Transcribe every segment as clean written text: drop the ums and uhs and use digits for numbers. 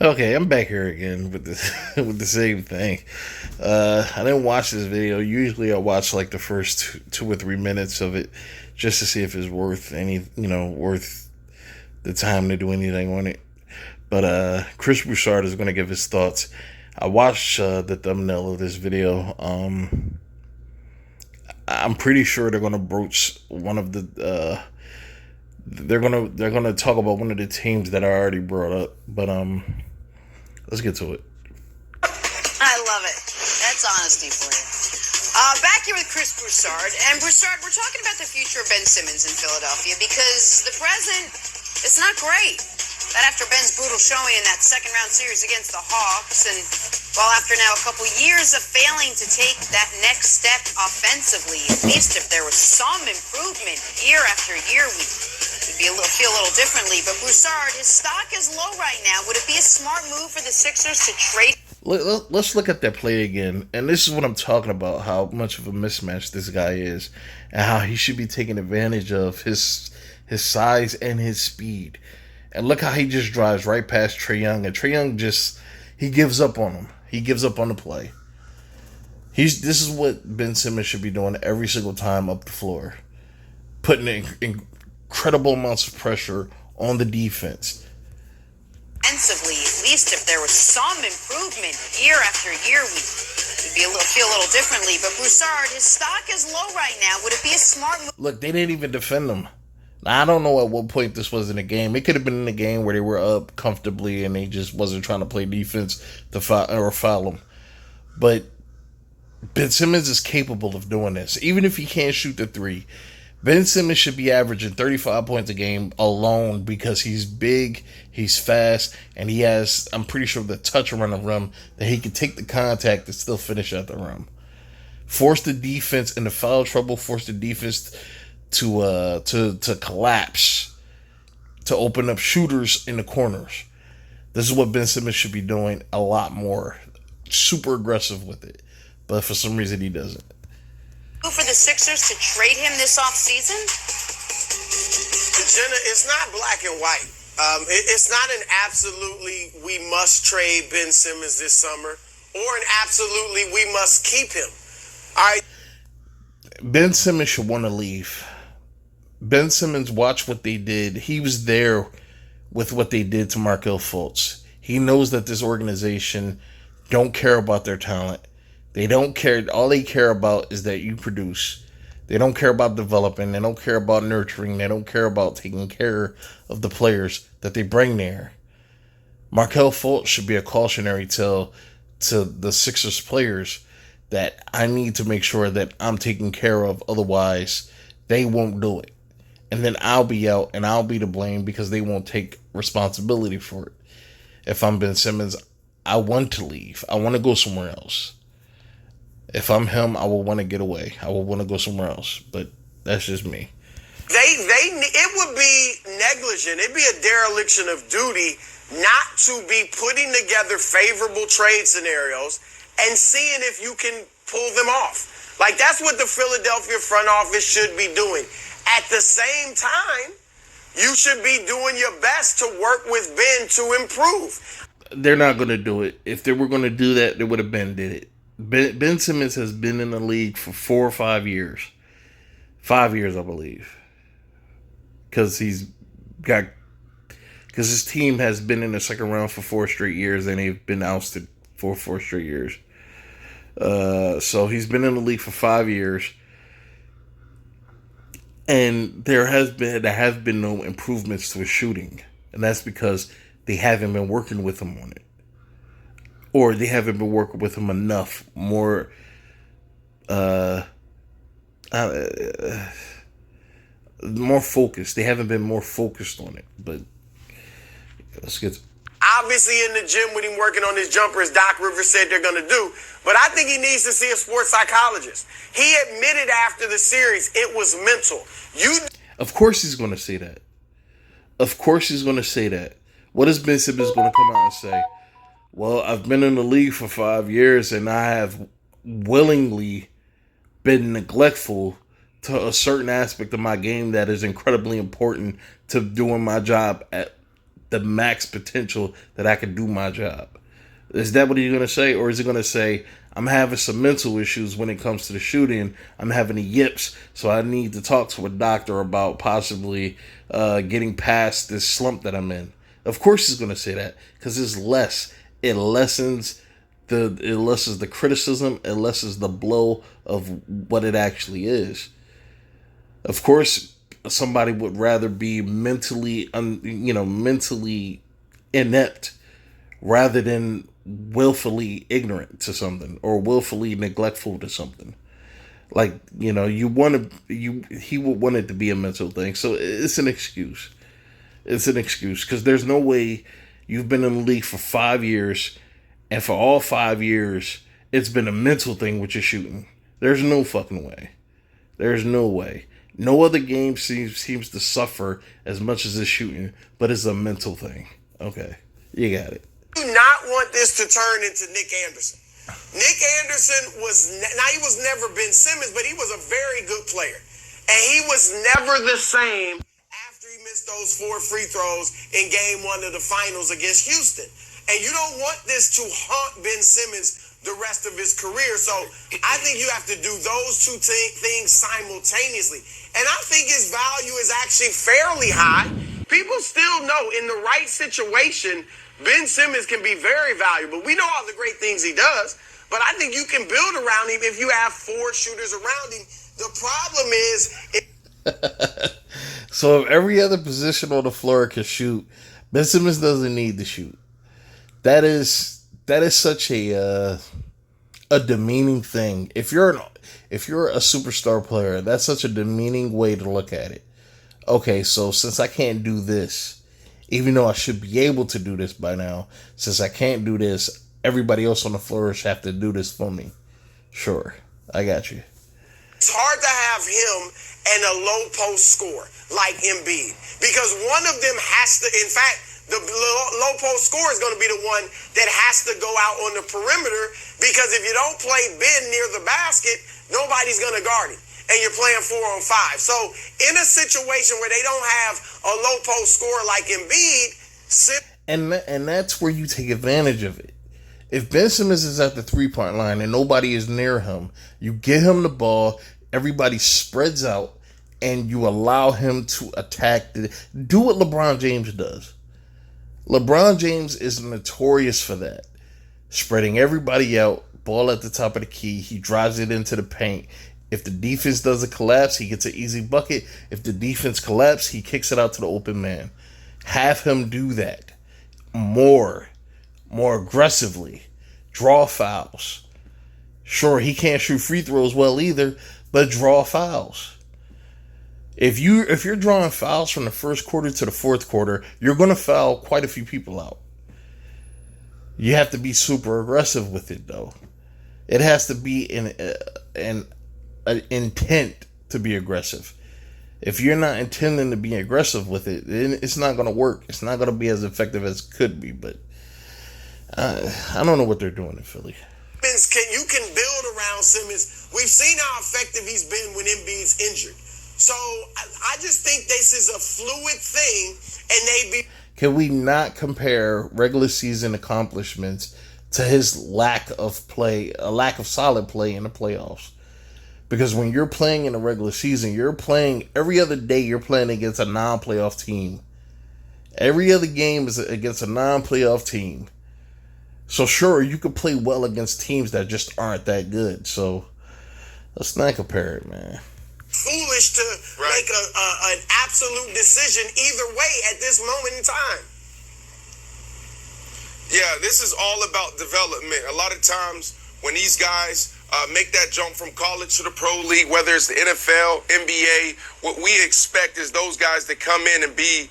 Okay, I'm back here again with this with the same thing. I didn't watch this video. Usually, I watch like the first two or 3 minutes of it just to see if it's worth worth the time to do anything on it. But Chris Broussard is going to give his thoughts. I watched the thumbnail of this video. I'm pretty sure they're going to broach one of the. They're gonna talk about one of the teams that I already brought up. But let's get to it. I love it. That's honesty for you. Back here with Chris Broussard. And Broussard, we're talking about the future of Ben Simmons in Philadelphia because the present is not great. That after Ben's brutal showing in that second round series against the Hawks, and well, after now a couple years of failing to take that next step offensively, at least if there was some improvement year after year, we'd feel a little differently. But Broussard, his stock is low right now. Would it be a smart move for the Sixers to trade? Let's look at that play again. And this is what I'm talking about, how much of a mismatch this guy is and how he should be taking advantage of his size and his speed. And look how he just drives right past Trae Young. And Trae Young he gives up on him. He gives up on the play. This is what Ben Simmons should be doing every single time up the floor. Putting incredible amounts of pressure on the defense. Defensively, at least if there was some improvement year after year, we'd feel a little differently. But Broussard, his stock is low right now. Would it be a smart move? Look, they didn't even defend him. Now, I don't know at what point this was in the game. It could have been in a game where they were up comfortably and they just wasn't trying to play defense to foul him. But Ben Simmons is capable of doing this. Even if he can't shoot the three, Ben Simmons should be averaging 35 points a game alone because he's big, he's fast, and he has, I'm pretty sure, the touch around the rim that he can take the contact and still finish at the rim. Force the defense into foul trouble, force the defense to collapse, to open up shooters in the corners. This is what Ben Simmons should be doing a lot more. Super aggressive with it. But for some reason he doesn't. For the Sixers to trade him this offseason? Jenna, it's not black and white. It's not an absolutely we must trade Ben Simmons this summer or an absolutely we must keep him. All right. Ben Simmons should want to leave. Ben Simmons, watch what they did. He was there with what they did to Markelle Fultz. He knows that this organization don't care about their talent. They don't care. All they care about is that you produce. They don't care about developing. They don't care about nurturing. They don't care about taking care of the players that they bring there. Markelle Fultz should be a cautionary tale to the Sixers players that I need to make sure that I'm taken care of. Otherwise, they won't do it. And then I'll be out and I'll be to blame because they won't take responsibility for it. If I'm Ben Simmons, I want to leave. I want to go somewhere else. If I'm him, I will want to get away. I will want to go somewhere else. But that's just me. It would be negligent. It'd be a dereliction of duty not to be putting together favorable trade scenarios and seeing if you can pull them off. Like, that's what the Philadelphia front office should be doing. At the same time, you should be doing your best to work with Ben to improve. They're not going to do it. If they were going to do that, they would have been did it. Ben Simmons has been in the league for 4 or 5 years. 5 years, I believe. Because his team has been in the second round for 4 straight years and they've been ousted for 4 straight years. So he's been in the league for 5 years. And there have been no improvements to his shooting. And that's because they haven't been working with him on it. Or they haven't been working with him enough. More focused. They haven't been more focused on it. But let's get Obviously in the gym with him working on his jumper, as Doc Rivers said they're going to do. But I think he needs to see a sports psychologist. He admitted after the series it was mental. Of course he's going to say that. Of course he's going to say that. What is Ben Simmons going to come out and say? Well, I've been in the league for 5 years and I have willingly been neglectful to a certain aspect of my game that is incredibly important to doing my job at the max potential that I can do my job. Is that what he's going to say? Or is he going to say, I'm having some mental issues when it comes to the shooting. I'm having the yips, so I need to talk to a doctor about possibly getting past this slump that I'm in. Of course he's going to say that, because it's less. It lessens the criticism. It lessens the blow of what it actually is. Of course, somebody would rather be mentally inept rather than willfully ignorant to something or willfully neglectful to something. Like, he would want it to be a mental thing. So it's an excuse. It's an excuse, because there's no way you've been in the league for 5 years, and for all 5 years it's been a mental thing with your shooting. There's no fucking way. There's no way. No other game seems to suffer as much as this shooting, but it's a mental thing. Okay, you got it. Do not want this to turn into Nick Anderson. Nick Anderson he was never Ben Simmons, but he was a very good player. And he was never the same after he missed those 4 free throws in game 1 of the finals against Houston. And you don't want this to haunt Ben Simmons the rest of his career. So I think you have to do those two things simultaneously. And I think his value is actually fairly high. People still know in the right situation, Ben Simmons can be very valuable. We know all the great things he does, but I think you can build around him if you have 4 shooters around him. The problem is... So if every other position on the floor can shoot, Ben Simmons doesn't need to shoot. That is such a demeaning thing. If you're a superstar player, that's such a demeaning way to look at it. Okay, so since I can't do this, even though I should be able to do this by now, since I can't do this, everybody else on the floor should have to do this for me. Sure, I got you. It's hard to have him and a low post scorer like Embiid, because one of them has to, in fact, the low post scorer is going to be the one that has to go out on the perimeter, because if you don't play Ben near the basket, nobody's going to guard him. And you're playing 4-on-5. So in a situation where they don't have a low post scorer like Embiid, and that's where you take advantage of it. If Ben Simmons is at the 3-point line and nobody is near him, you get him the ball, everybody spreads out, and you allow him to attack. Do what LeBron James does. LeBron James is notorious for that. Spreading everybody out, ball at the top of the key, he drives it into the paint. If the defense doesn't collapse, he gets an easy bucket. If the defense collapses, he kicks it out to the open man. Have him do that more aggressively. Draw fouls. Sure, he can't shoot free throws well either, but draw fouls. If you're drawing fouls from the first quarter to the fourth quarter, you're going to foul quite a few people out. You have to be super aggressive with it, though. It has to be an intent to be aggressive. If you're not intending to be aggressive with it, then it's not going to work. It's not going to be as effective as it could be. But I don't know what they're doing in Philly. You can build around Simmons. We've seen how effective he's been when Embiid's injured. So I just think this is a fluid thing, Can we not compare regular season accomplishments to his lack of solid play in the playoffs? Because when you're playing in the regular season, you're playing every other day, you're playing against a non-playoff team. Every other game is against a non-playoff team. So sure, you could play well against teams that just aren't that good. So let's not compare it, man. Foolish to make an absolute decision either way at this moment in time. Yeah, this is all about development. A lot of times when these guys make that jump from college to the pro league, whether it's the NFL, NBA, what we expect is those guys to come in and be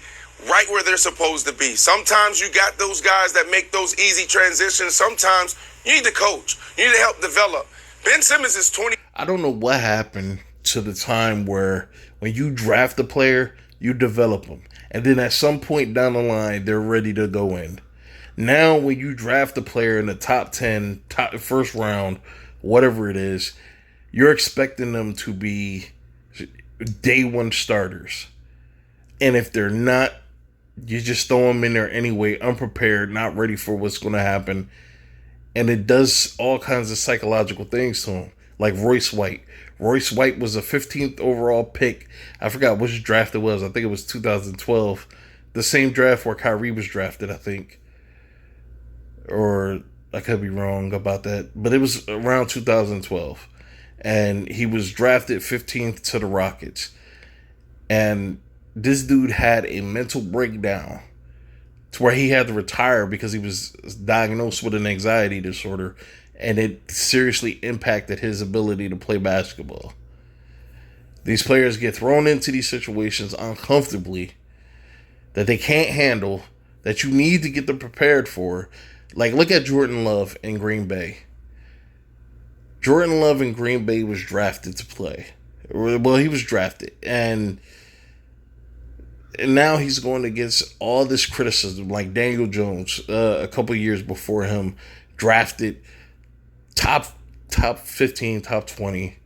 right where they're supposed to be. Sometimes you got those guys that make those easy transitions. Sometimes you need to coach. You need to help develop. Ben Simmons is 20. I don't know what happened to the time where when you draft a player, you develop them. And then at some point down the line, they're ready to go in. Now, when you draft a player in the top 10, first round, whatever it is, you're expecting them to be day one starters. And if they're not, You just throw him in there anyway, unprepared, not ready for what's going to happen. And it does all kinds of psychological things to him. Like Royce White. Royce White was a 15th overall pick. I forgot which draft it was. I think it was 2012. The same draft where Kyrie was drafted, I think. Or I could be wrong about that. But it was around 2012. And he was drafted 15th to the Rockets. And this dude had a mental breakdown to where he had to retire because he was diagnosed with an anxiety disorder, and it seriously impacted his ability to play basketball. These players get thrown into these situations uncomfortably that they can't handle, that you need to get them prepared for. Like, look at Jordan Love in Green Bay. Jordan Love in Green Bay was drafted to play. Well, he was drafted, and now he's going against all this criticism, like Daniel Jones, a couple years before him, drafted top 15, top 20.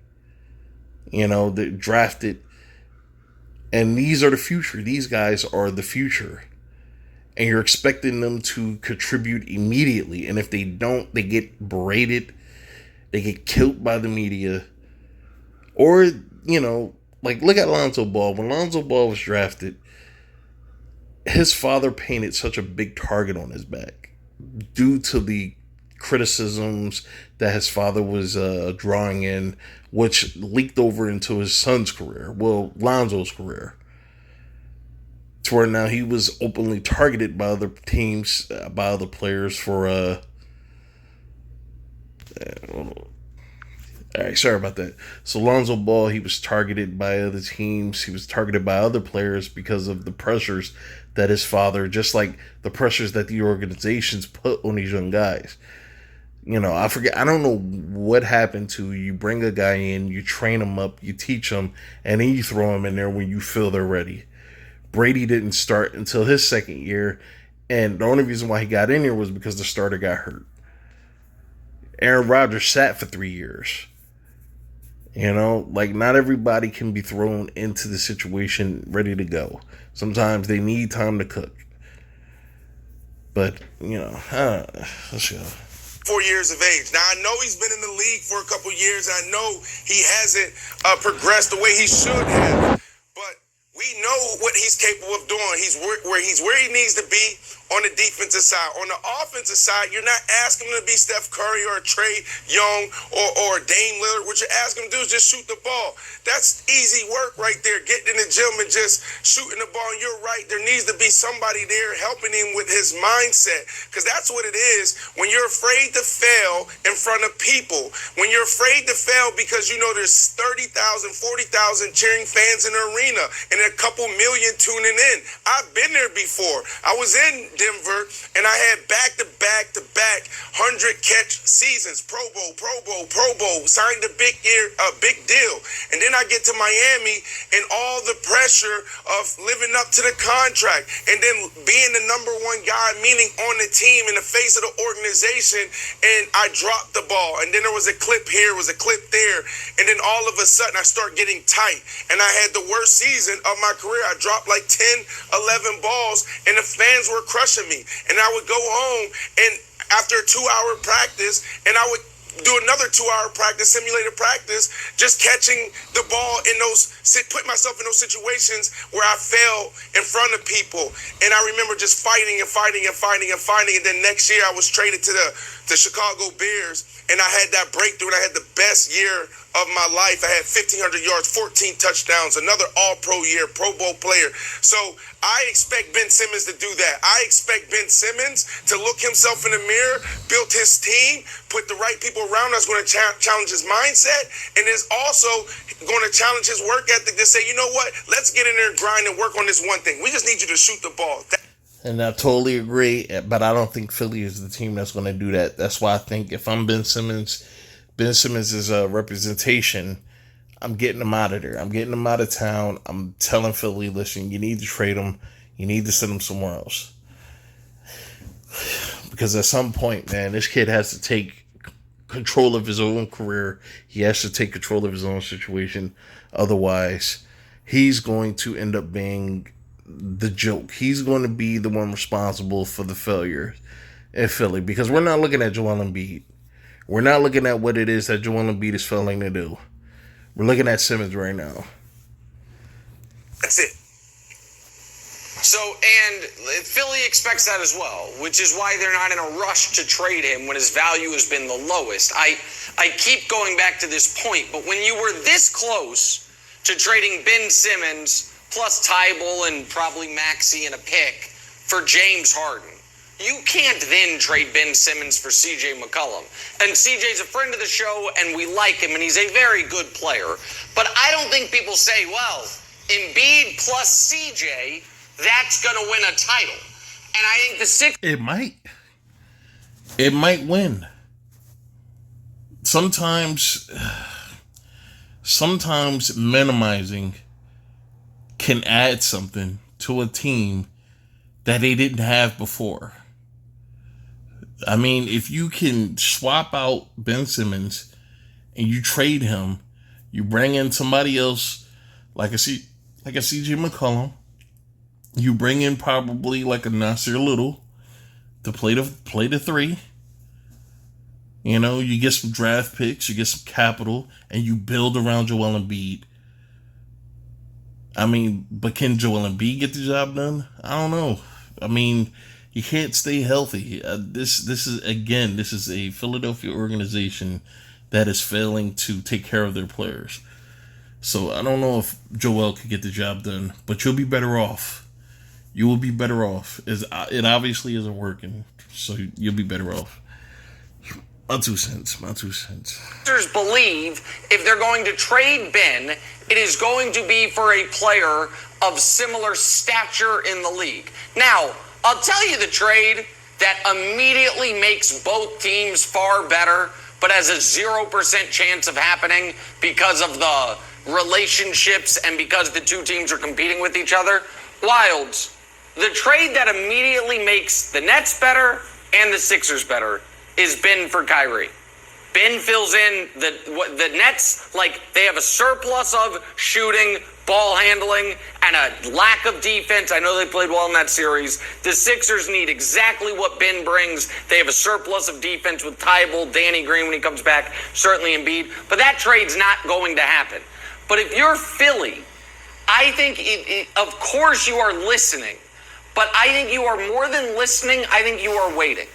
They drafted, and these are the future. These guys are the future, and you're expecting them to contribute immediately. And if they don't, they get berated, they get killed by the media, or like look at Lonzo Ball. When Lonzo Ball was drafted, his father painted such a big target on his back due to the criticisms that his father was drawing in, which leaked over into his son's career. Well, Lonzo's career. To where now he was openly targeted by other teams, by other players for all right, sorry about that. So Lonzo Ball, he was targeted by other teams. He was targeted by other players because of the pressures that his father, just like the pressures that the organizations put on these young guys. I forget. I don't know what happened to you. Bring a guy in, you train him up, you teach him, and then you throw him in there when you feel they're ready. Brady didn't start until his second year, and the only reason why he got in there was because the starter got hurt. Aaron Rodgers sat for 3 years. Like not everybody can be thrown into the situation ready to go. Sometimes they need time to cook. But, let's go. 4 years of age. Now, I know he's been in the league for a couple years. I know he hasn't progressed the way he should have. But we know what he's capable of doing. He's where he needs to be on the defensive side. On the offensive side, you're not asking him to be Steph Curry or Trae Young or Dame Lillard. What you're asking him to do is just shoot the ball. That's easy work right there. Getting in the gym and just shooting the ball. And you're right. There needs to be somebody there helping him with his mindset, because that's what it is when you're afraid to fail in front of people. When you're afraid to fail because there's 30,000, 40,000 cheering fans in the arena and a couple million tuning in. I've been there before. I was in Denver, and I had back-to-back 100-catch seasons. Pro Bowl, signed a big deal. And then I get to Miami, and all the pressure of living up to the contract, and then being the number one guy, meaning on the team, in the face of the organization, and I dropped the ball. And then there was a clip here, was a clip there, and then all of a sudden I start getting tight, and I had the worst season of my career. I dropped like 10, 11 balls, and the fans were crushing me. And I would go home, and after a 2-hour practice, and I would do another 2-hour practice, simulated practice, just catching the ball in put myself in those situations where I fell in front of people. And I remember just fighting. And then next year I was traded to the Chicago Bears, and I had that breakthrough, and I had the best year of my life. I had 1,500 yards, 14 touchdowns, another all-pro year, Pro Bowl player. So I expect Ben Simmons to do that. I expect Ben Simmons to look himself in the mirror, build his team, put the right people around that's going to challenge his mindset, and is also going to challenge his work ethic to say, you know what, let's get in there and grind and work on this one thing. We just need you to shoot the ball. And I totally agree, but I don't think Philly is the team that's going to do that. That's why I think if I'm Ben Simmons is a representation, I'm getting him out of there. I'm getting him out of town. I'm telling Philly, listen, you need to trade him. You need to send him somewhere else. Because at some point, man, this kid has to take control of his own career. He has to take control of his own situation. Otherwise, he's going to end up being the joke. He's going to be the one responsible for the failure in Philly, because we're not looking at Joel Embiid. We're not looking at what it is that Joel Embiid is failing to do. We're looking at Simmons right now. That's it. So, and Philly expects that as well, which is why they're not in a rush to trade him when his value has been the lowest. I keep going back to this point, but when you were this close to trading Ben Simmons plus Tybal and probably Maxey and a pick for James Harden, you can't then trade Ben Simmons for C.J. McCollum. And C.J.'s a friend of the show, and we like him, and he's a very good player. But I don't think people say, well, Embiid plus C.J., that's going to win a title. And I think the Sixers... It might win. Sometimes minimizing can add something to a team that they didn't have before. I mean, if you can swap out Ben Simmons and you trade him, you bring in somebody else like a CJ McCollum. You bring in probably like a Nasir Little to play the three. You know, you get some draft picks, you get some capital, and you build around Joel Embiid. I mean, but can Joel Embiid get the job done? I don't know. I mean, he can't stay healthy. This is a Philadelphia organization that is failing to take care of their players. So I don't know if Joel could get the job done, but you'll be better off. You will be better off. It obviously isn't working, so you'll be better off. My two cents. Sixers believe if they're going to trade Ben, it is going to be for a player of similar stature in the league. Now, I'll tell you the trade that immediately makes both teams far better, but has a 0% chance of happening because of the relationships and because the two teams are competing with each other. Wilds. The trade that immediately makes the Nets better and the Sixers better is Ben for Kyrie. Ben fills in the Nets, like they have a surplus of shooting, ball handling, and a lack of defense. I know they played well in that series. The Sixers need exactly what Ben brings. They have a surplus of defense with Tybal, Danny Green when he comes back, certainly Embiid. But that trade's not going to happen. But if you're Philly, I think, of course you are listening. But I think you are more than listening. I think you are waiting.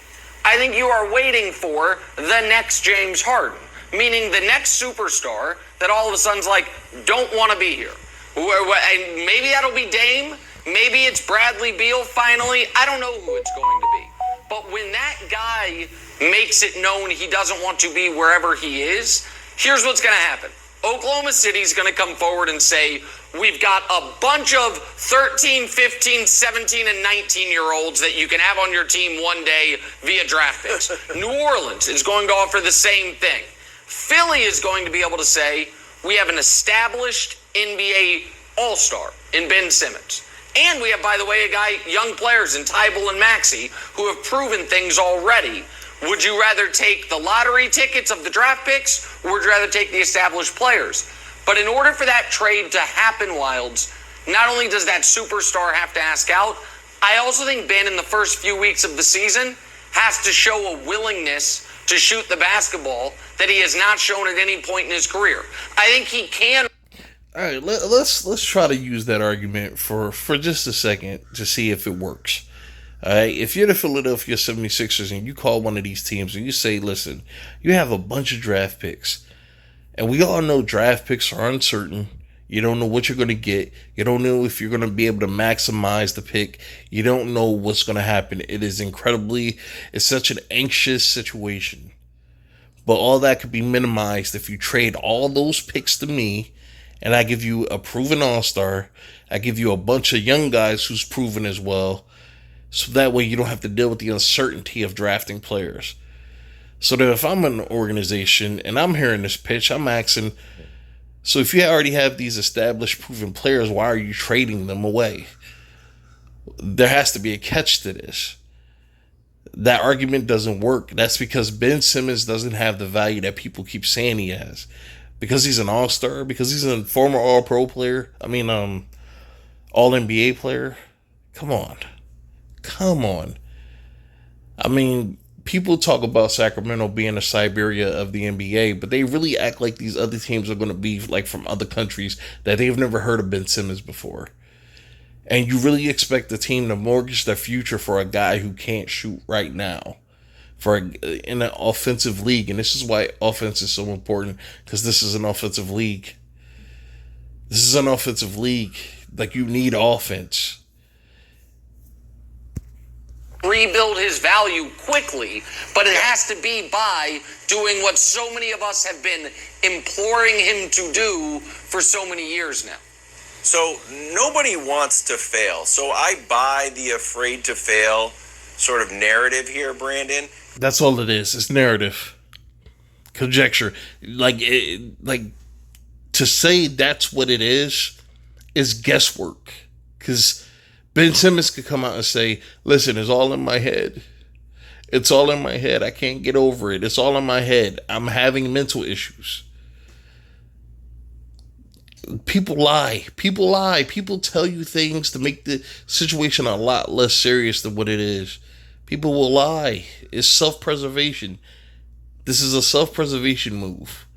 I think you are waiting for the next James Harden, meaning the next superstar that all of a sudden's like, don't want to be here. And maybe that'll be Dame. Maybe it's Bradley Beal finally. I don't know who it's going to be. But when that guy makes it known he doesn't want to be wherever he is, here's what's going to happen. Oklahoma City's going to come forward and say, we've got a bunch of 13, 15, 17, and 19-year-olds that you can have on your team one day via draft picks. New Orleans is going to offer the same thing. Philly is going to be able to say, we have an established NBA All-Star in Ben Simmons. And we have, by the way, young players in Tybal and Maxey who have proven things already. Would you rather take the lottery tickets of the draft picks, or would you rather take the established players? But in order for that trade to happen, Wilds, not only does that superstar have to ask out, I also think Ben in the first few weeks of the season has to show a willingness to shoot the basketball that he has not shown at any point in his career. I think he can. All right, let's try to use that argument for just a second to see if it works. All right, if you're the Philadelphia 76ers and you call one of these teams and you say, listen, you have a bunch of draft picks, and we all know draft picks are uncertain. You don't know what you're going to get. You don't know if you're going to be able to maximize the pick. You don't know what's going to happen. It's such an anxious situation. But all that could be minimized if you trade all those picks to me, and I give you a proven all-star. I give you a bunch of young guys who's proven as well. So that way you don't have to deal with the uncertainty of drafting players. So that if I'm an organization and I'm hearing this pitch, I'm asking, so if you already have these established proven players, why are you trading them away? There has to be a catch to this. That argument doesn't work. That's because Ben Simmons doesn't have the value that people keep saying he has. Because he's an all-star, because he's a former all-pro player. All NBA player. Come on. Come on. I mean, people talk about Sacramento being the Siberia of the NBA, but they really act like these other teams are going to be like from other countries that they've never heard of Ben Simmons before. And you really expect the team to mortgage their future for a guy who can't shoot right now in an offensive league. And this is why offense is so important, because this is an offensive league. This is an offensive league. Like, you need offense. Rebuild his value quickly, but it has to be by doing what so many of us have been imploring him to do for so many years now. So nobody wants to fail. So I buy the afraid to fail sort of narrative here, Brandon. That's all it is. It's narrative. Conjecture. Like to say that's what it is guesswork. Because Ben Simmons could come out and say, listen, it's all in my head. It's all in my head. I can't get over it. It's all in my head. I'm having mental issues. People lie. People lie. People tell you things to make the situation a lot less serious than what it is. People will lie. It's self-preservation. This is a self-preservation move.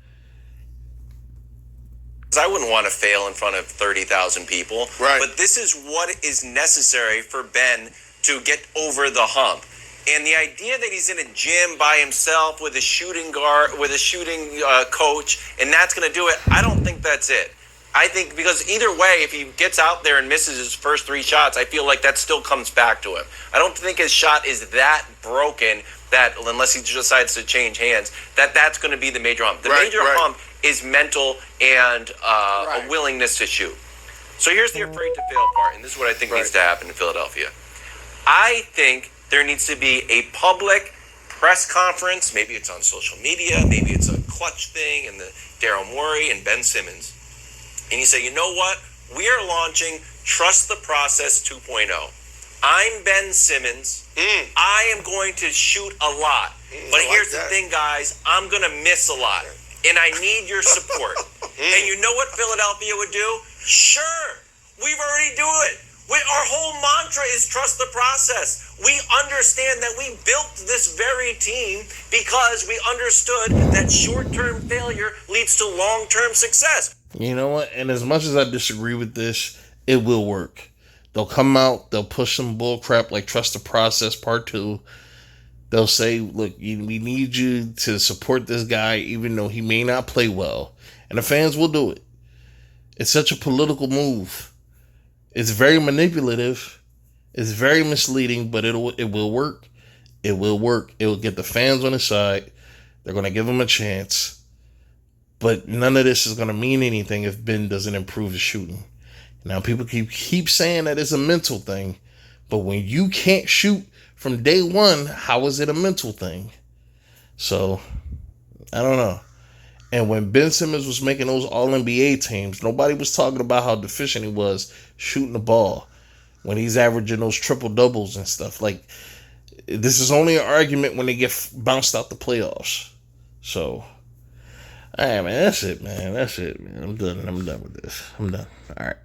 I wouldn't want to fail in front of 30,000 people. Right. But this is what is necessary for Ben to get over the hump. And the idea that he's in a gym by himself with a shooting guard, with a shooting coach, and that's going to do it, I don't think that's it. I think because either way, if he gets out there and misses his first 3 shots, I feel like that still comes back to him. I don't think his shot is that broken that, unless he decides to change hands, that's going to be the major hump. The major hump is mental and a willingness to shoot. So here's the afraid to fail part, and this is what I think needs to happen in Philadelphia. I think there needs to be a public press conference. Maybe it's on social media. Maybe it's a clutch thing and the Daryl Morey and Ben Simmons. And you say, you know what? We are launching Trust the Process 2.0. I'm Ben Simmons. I am going to shoot a lot. But here's the thing, guys. I'm going to miss a lot. And I need your support. And you know what Philadelphia would do? Sure. We've already do it. Our whole mantra is trust the process. We understand that we built this very team because we understood that short-term failure leads to long-term success. You know what? And as much as I disagree with this, it will work. They'll come out, they'll push some bull crap like Trust the Process Part 2. They'll say, look, we need you to support this guy even though he may not play well. And the fans will do it. It's such a political move. It's very manipulative. It's very misleading, but it will work. It will work. It will get the fans on his side. They're going to give him a chance. But none of this is going to mean anything if Ben doesn't improve his shooting. Now, people keep saying that it's a mental thing. But when you can't shoot from day one, how is it a mental thing? So, I don't know. And when Ben Simmons was making those All-NBA teams, nobody was talking about how deficient he was shooting the ball when he's averaging those triple-doubles and stuff. Like, this is only an argument when they get bounced out the playoffs. So, all right, man, that's it, man. I'm done with this. I'm done. All right.